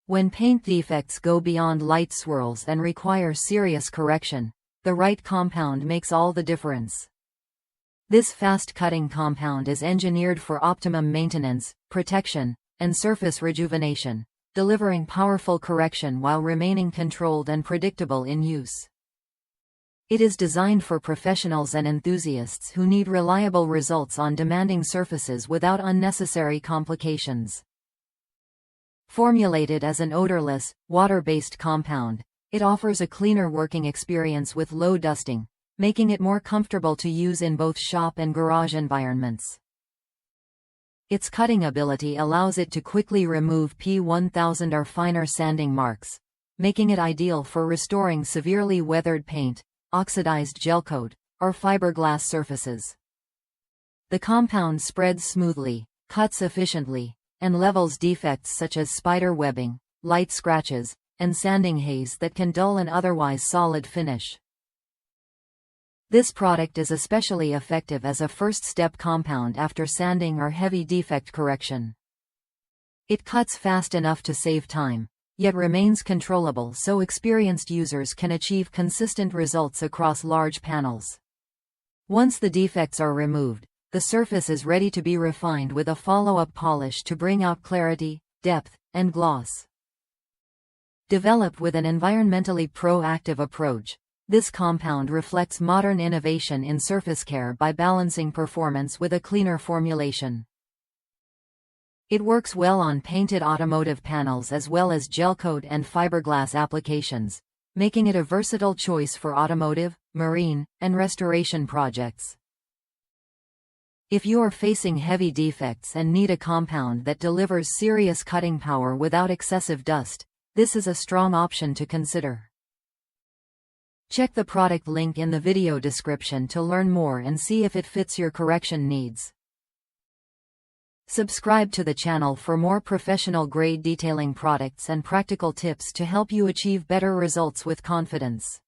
When paint defects go beyond light swirls and require serious correction, the right compound makes all the difference. This fast-cutting compound is engineered for optimum maintenance, protection, and surface rejuvenation, delivering powerful correction while remaining controlled and predictable in use. It is designed for professionals and enthusiasts who need reliable results on demanding surfaces without unnecessary complications. Formulated as an odorless, water-based compound, it offers a cleaner working experience with low dusting, making it more comfortable to use in both shop and garage environments. Its cutting ability allows it to quickly remove P1000 or finer sanding marks, making it ideal for restoring severely weathered paint, oxidized gelcoat, or fiberglass surfaces. The compound spreads smoothly, cuts efficiently, and levels defects such as spider webbing, light scratches, and sanding haze that can dull an otherwise solid finish. This product is especially effective as a first-step compound after sanding or heavy defect correction. It cuts fast enough to save time, yet remains controllable so experienced users can achieve consistent results across large panels. Once the defects are removed, the surface is ready to be refined with a follow-up polish to bring out clarity, depth, and gloss. Developed with an environmentally proactive approach, this compound reflects modern innovation in surface care by balancing performance with a cleaner formulation. It works well on painted automotive panels as well as gelcoat and fiberglass applications, making it a versatile choice for automotive, marine, and restoration projects. If you are facing heavy defects and need a compound that delivers serious cutting power without excessive dust, this is a strong option to consider. Check the product link in the video description to learn more and see if it fits your correction needs. Subscribe to the channel for more professional-grade detailing products and practical tips to help you achieve better results with confidence.